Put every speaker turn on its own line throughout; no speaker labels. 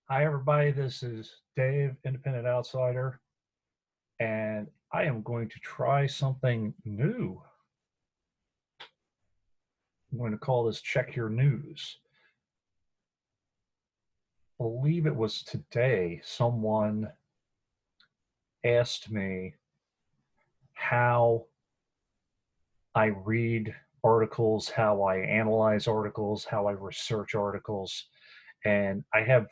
Hi, everybody. This is Dave, Independent Outsider, and I am going to try something new. I'm going to call this Check Your News. I believe it was today someone asked me how I read articles, how I analyze articles, how I research articles, and I have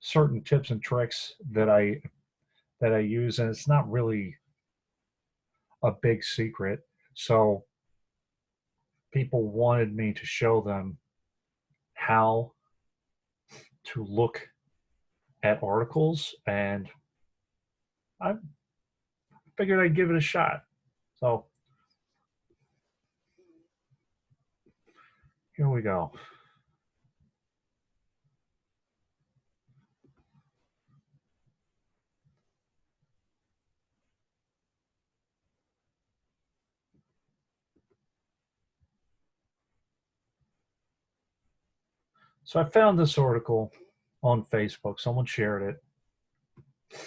certain tips and tricks that I use, and it's not really a big secret. So people wanted me to show them how to look at articles, and I figured I'd give it a shot. So here we go. So I found this article on Facebook. Someone shared it,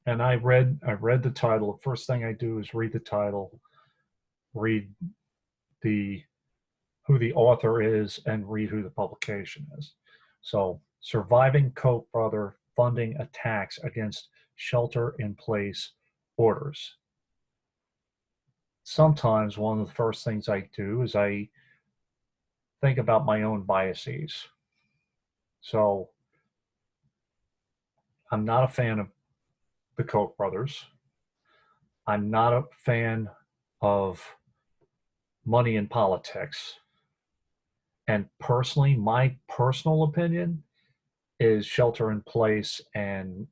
and I read the title. The first thing I do is read the title, read the who the author is, and read who the publication is. So, surviving Koch brother funding attacks against shelter-in-place orders. Sometimes one of the first things I do is I think about my own biases. So I'm not a fan of the Koch brothers. I'm not a fan of money in politics. And personally, my personal opinion is shelter in place and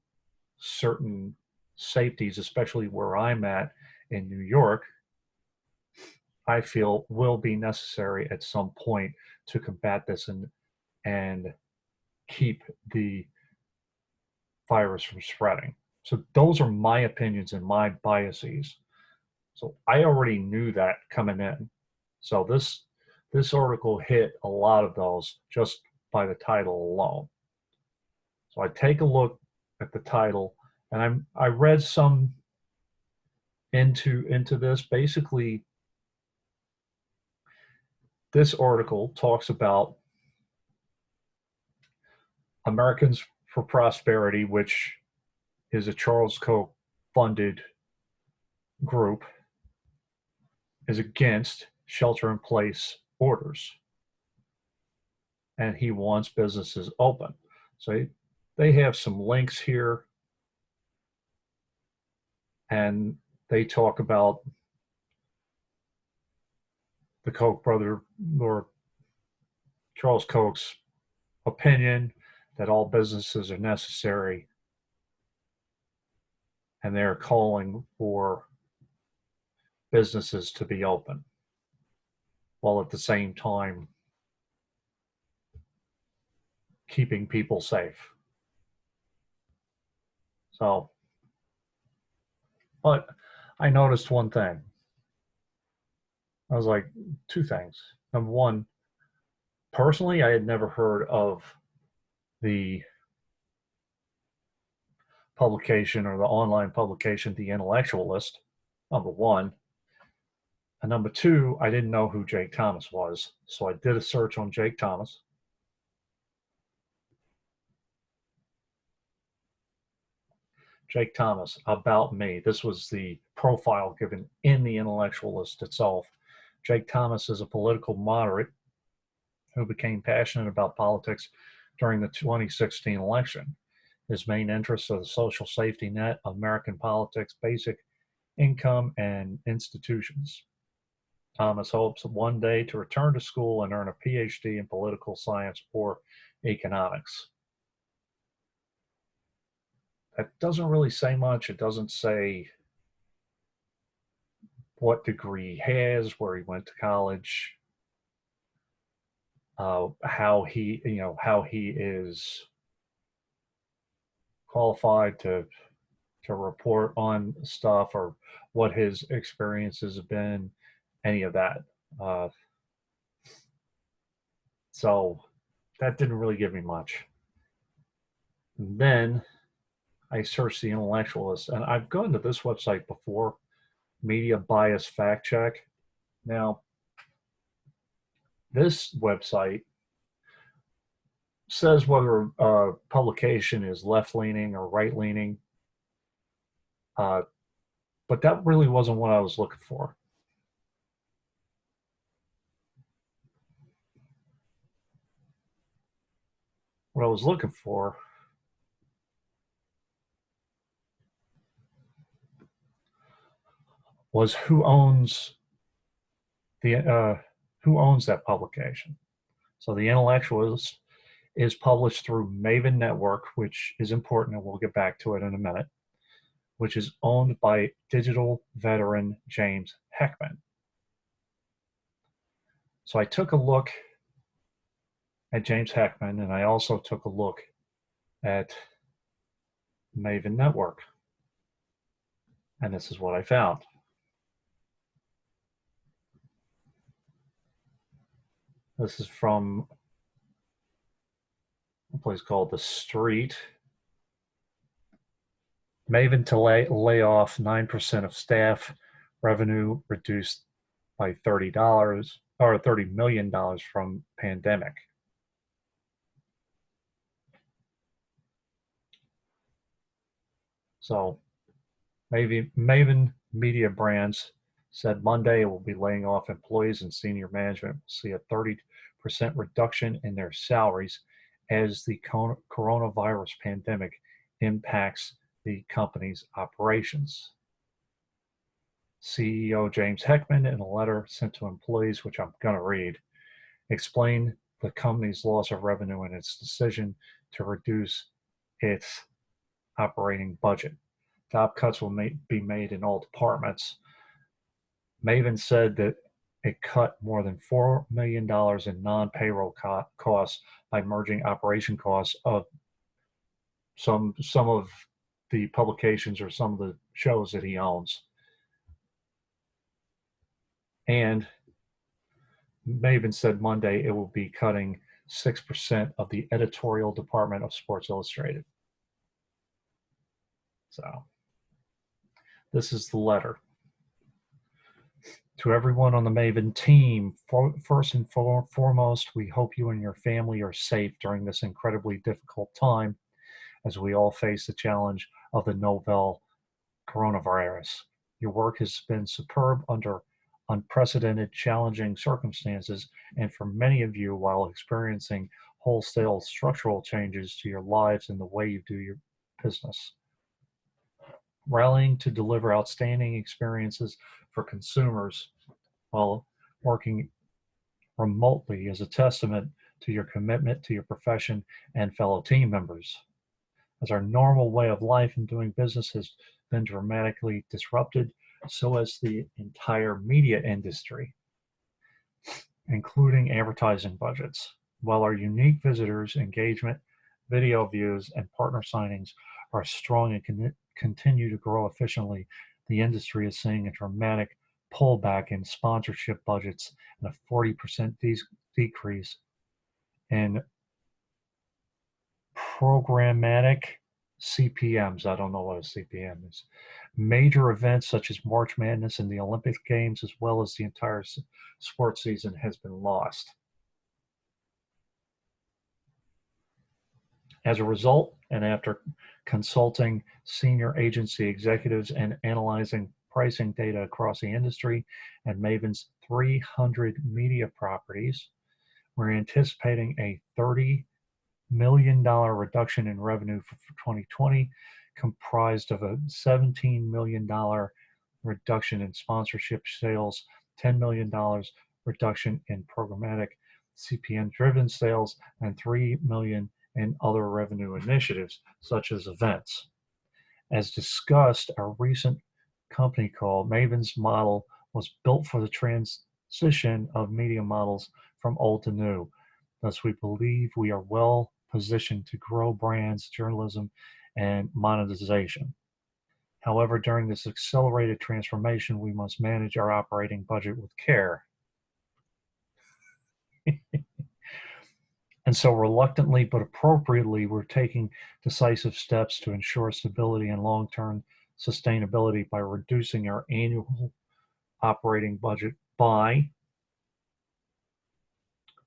certain safeties, especially where I'm at in New York, I feel will be necessary at some point to combat this and keep the virus from spreading. So those are my opinions and my biases. So I already knew that coming in. So this article hit a lot of those just by the title alone. So I take a look at the title, and I read some into this. Basically, this article talks about Americans for Prosperity, which is a Charles Koch funded group, is against shelter in place orders, and he wants businesses open. So they have some links here, and they talk about the Koch brother or Charles Koch's opinion that all businesses are necessary, and they're calling for businesses to be open while at the same time keeping people safe. So, but I noticed one thing. I was like, two things. Number one, personally, I had never heard of the publication or the online publication, The Intellectualist, number one. And number two, I didn't know who Jake Thomas was. So I did a search on Jake Thomas. Jake Thomas, about me. This was the profile given in The Intellectualist itself. Jake Thomas is a political moderate who became passionate about politics during the 2016 election. His main interests are the social safety net, American politics, basic income, and institutions. Thomas hopes one day to return to school and earn a PhD in political science or economics. That doesn't really say much. It doesn't say what degree he has, where he went to college, how he is qualified to report on stuff, or what his experiences have been, any of that. So that didn't really give me much. And then I searched the Intellectualist, and I've gone to this website before, Media Bias Fact Check. Now, this website says whether a publication is left leaning or right leaning, uh, but that really wasn't what I was looking for. What I was looking for was the who owns that publication. So the Intellectualist is published through Maven Network, which is important, and we'll get back to it in a minute, which is owned by digital veteran James Heckman. So I took a look at James Heckman, and I also took a look at Maven Network. And this is what I found. This is from a place called The Street. Maven to lay off 9% of staff, revenue reduced by $30 or $30 million from pandemic. So Maven Media Brands said Monday it will be laying off employees, and senior management will see a 30% reduction in their salaries as the coronavirus pandemic impacts the company's operations. CEO James Heckman, in a letter sent to employees, which I'm going to read, explained the company's loss of revenue and its decision to reduce its operating budget. Job cuts will be made in all departments. Maven said that it cut more than $4 million in non-payroll costs by merging operation costs of some of the publications or some of the shows that he owns. And Maven said Monday it will be cutting 6% of the editorial department of Sports Illustrated. So this is the letter. To everyone on the Maven team, first and foremost, we hope you and your family are safe during this incredibly difficult time as we all face the challenge of the novel coronavirus. Your work has been superb under unprecedented, challenging circumstances, and for many of you, while experiencing wholesale structural changes to your lives and the way you do your business. Rallying to deliver outstanding experiences for consumers while working remotely is a testament to your commitment to your profession and fellow team members. As our normal way of life and doing business has been dramatically disrupted, so has the entire media industry, including advertising budgets. While our unique visitors, engagement, video views, and partner signings are strong and continue to grow efficiently, the industry is seeing a dramatic pullback in sponsorship budgets and a 40% decrease in programmatic CPMs. I don't know what a CPM is. Major events such as March Madness and the Olympic Games, as well as the entire sports season, has been lost. As a result, and after consulting senior agency executives and analyzing pricing data across the industry and Maven's 300 media properties, we're anticipating a $30 million reduction in revenue for 2020, comprised of a $17 million reduction in sponsorship sales, $10 million reduction in programmatic CPM-driven sales, and $3 million in other revenue initiatives, such as events. As discussed, our recent company call, Maven's model was built for the transition of media models from old to new. Thus, we believe we are well positioned to grow brands, journalism, and monetization. However, during this accelerated transformation, we must manage our operating budget with care. And And so reluctantly but appropriately, we're taking decisive steps to ensure stability and long-term sustainability by reducing our annual operating budget by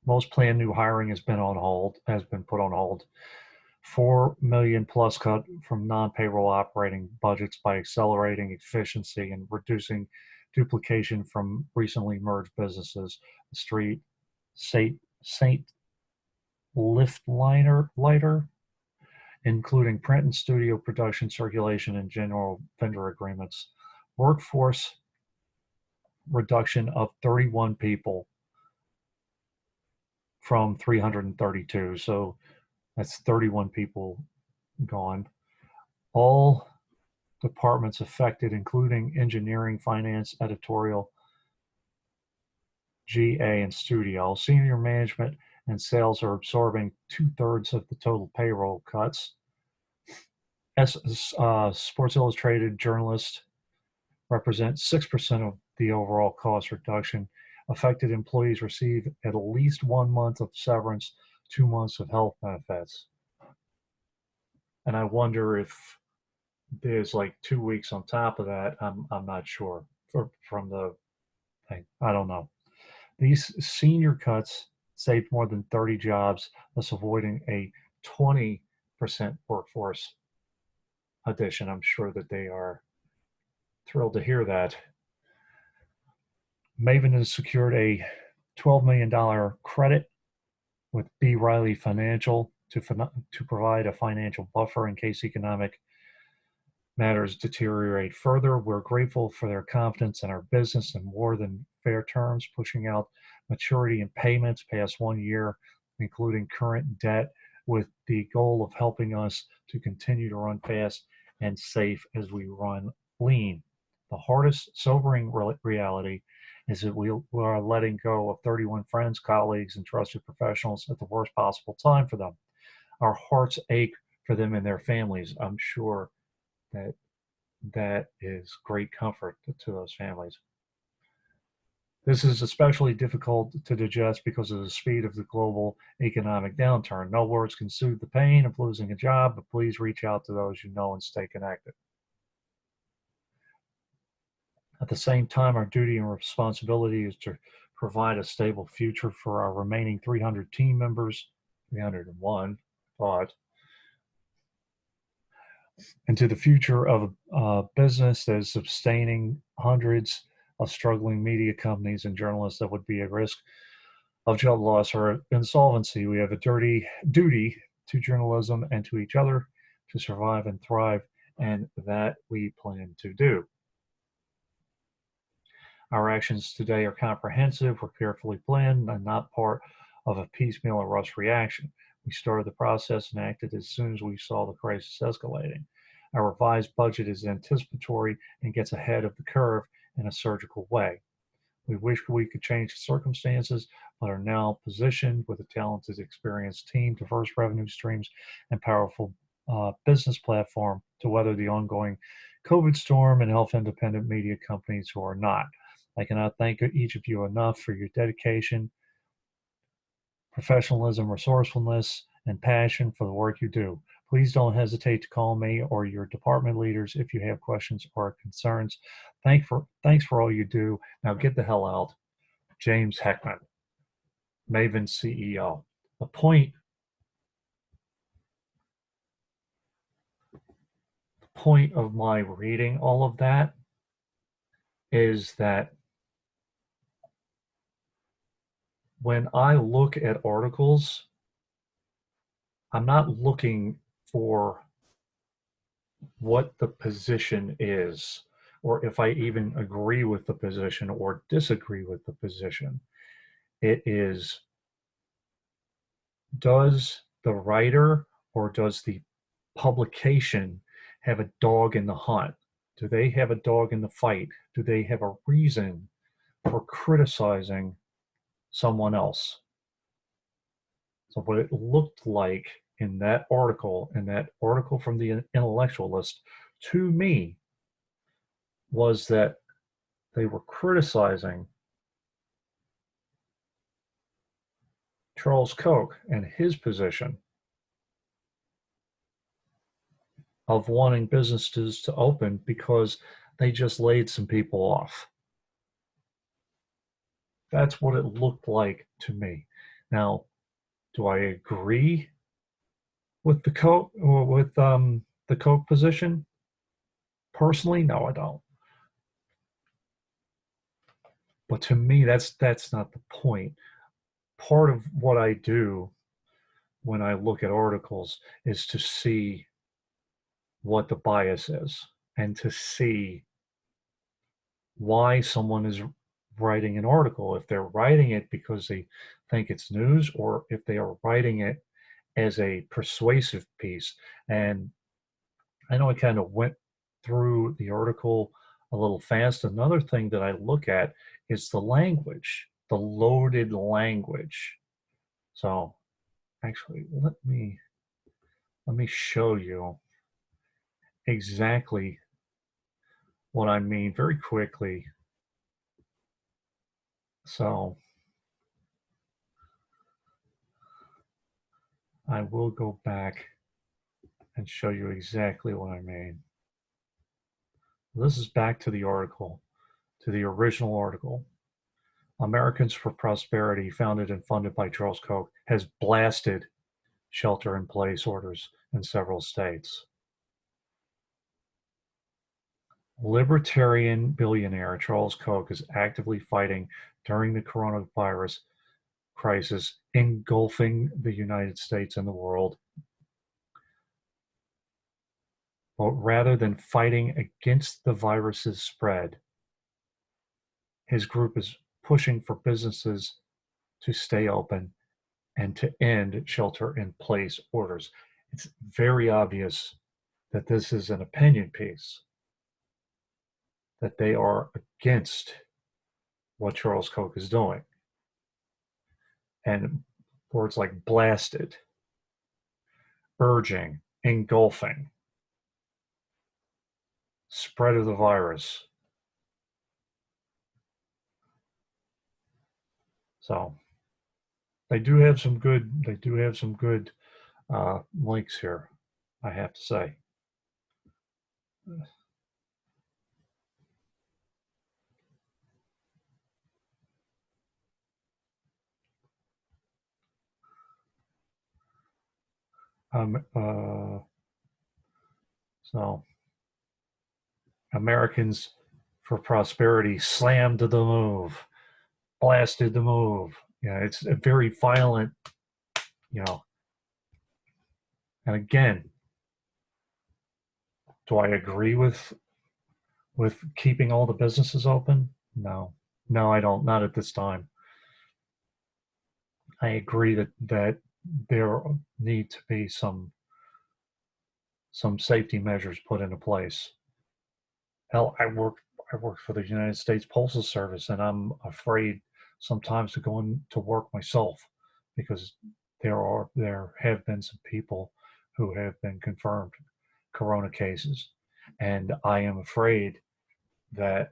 most planned new hiring has been put on hold. 4 million plus cut from non-payroll operating budgets by accelerating efficiency and reducing duplication from recently merged businesses. The Street Saint Lighter, including print and studio production, circulation, and general vendor agreements. Workforce reduction of 31 people from 332. So that's 31 people gone. All departments affected, including engineering, finance, editorial, GA, and studio. Senior management and sales are absorbing 2/3 of the total payroll cuts. Sports Illustrated journalists represent 6% of the overall cost reduction. Affected employees receive at least 1 month of severance, 2 months of health benefits. And I wonder if there's like 2 weeks on top of that. I'm not sure from the thing. I don't know. These senior cuts saved more than 30 jobs, thus avoiding a 20% workforce addition. I'm sure that they are thrilled to hear that. Maven has secured a $12 million credit with B. Riley Financial to provide a financial buffer in case economic matters deteriorate further. We're grateful for their confidence in our business in more than fair terms, pushing out maturity and payments past 1 year, including current debt, with the goal of helping us to continue to run fast and safe as we run lean. The hardest, sobering reality is that we are letting go of 31 friends, colleagues, and trusted professionals at the worst possible time for them. Our hearts ache for them and their families. I'm sure that is great comfort to those families. This is especially difficult to digest because of the speed of the global economic downturn. No words can soothe the pain of losing a job, but please reach out to those you know and stay connected. At the same time, our duty and responsibility is to provide a stable future for our remaining 300 team members, 301, thought, and to the future of a business that is sustaining hundreds of struggling media companies and journalists that would be at risk of job loss or insolvency. We have a duty to journalism and to each other to survive and thrive, and that we plan to do. Our actions today are comprehensive, we're carefully planned, and not part of a piecemeal or rush reaction. We started the process and acted as soon as we saw the crisis escalating. Our revised budget is anticipatory and gets ahead of the curve in a surgical way. We wish we could change the circumstances, but are now positioned with a talented, experienced team, diverse revenue streams, and powerful business platform to weather the ongoing COVID storm and help independent media companies who are not. I cannot thank each of you enough for your dedication, professionalism, resourcefulness, and passion for the work you do. Please don't hesitate to call me or your department leaders if you have questions or concerns. Thanks for all you do. Now get the hell out. James Heckman, Maven CEO. The point of my reading all of that is that when I look at articles, I'm not looking for what the position is, or if I even agree with the position or disagree with the position. It is, does the writer or does the publication have a dog in the hunt? Do they have a dog in the fight? Do they have a reason for criticizing someone else? So what it looked like in that article from the Intellectualist, to me, was that they were criticizing Charles Koch and his position of wanting businesses to open because they just laid some people off. That's what it looked like to me. Now, do I agree with the Koch or with the Koch position? Personally, no, I don't. But to me, that's not the point. Part of what I do when I look at articles is to see what the bias is and to see why someone is writing an article. If they're writing it because they think it's news, or if they are writing it as a persuasive piece. And I know I kind of went through the article a little fast. Another thing that I look at is the language, the loaded language. So actually, let me show you exactly what I mean very quickly. So I will go back and show you exactly what I mean. This is back to the article, to the original article. Americans for Prosperity, founded and funded by Charles Koch, has blasted shelter-in-place orders in several states. Libertarian billionaire Charles Koch is actively fighting during the coronavirus crisis engulfing the United States and the world. But rather than fighting against the virus's spread, his group is pushing for businesses to stay open and to end shelter-in-place orders. It's very obvious that this is an opinion piece, that they are against what Charles Koch is doing. And words like blasted, urging, engulfing, spread of the virus. So they do have some good links here, I have to say. Um, uh, so Americans for Prosperity slammed the move, blasted the move. Yeah, it's a very violent, you know. And again, do I agree with keeping all the businesses open? No, no, I don't. Not at this time. I agree that there need to be some safety measures put into place. Hell, I work for the United States Postal Service, and I'm afraid sometimes to go into work myself because there have been some people who have been confirmed corona cases, and I am afraid that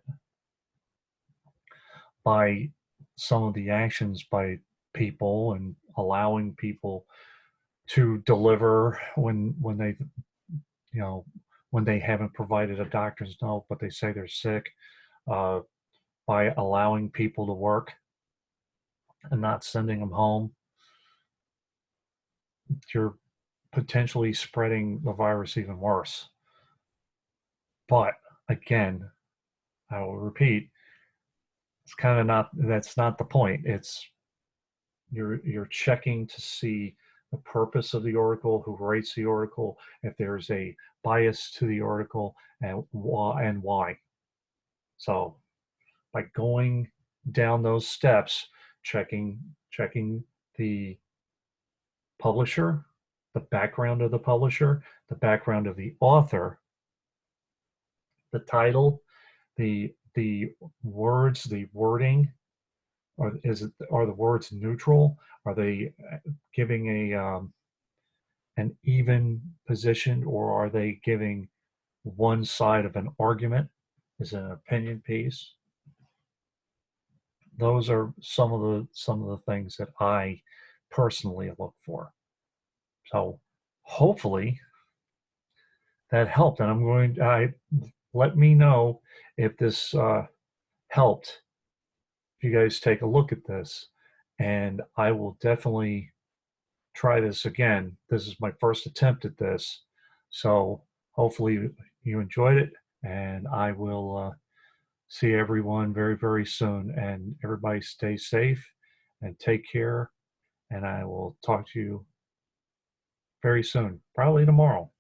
by some of the actions by people and allowing people to deliver when they you know when they haven't provided a doctor's note but they say they're sick, uh, by allowing people to work and not sending them home, you're potentially spreading the virus even worse. But again, I will repeat, it's kind of not that's not the point. It's you're checking to see the purpose of the article, who writes the article, if there's a bias to the article, and why. So by going down those steps, checking the publisher, the background of the publisher, the background of the author, the title, the words, the wording, are the words neutral? Are they giving an even position, or are they giving one side of an argument? Is it an opinion piece? Those are some of the things that I personally look for. So hopefully that helped. And let me know if this helped. If you guys take a look at this, and I will definitely try this again. This is my first attempt at this. So hopefully you enjoyed it, and I will see everyone very, very soon. And everybody stay safe and take care. And I will talk to you very soon, probably tomorrow.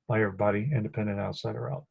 Bye, everybody. Independent Outsider out.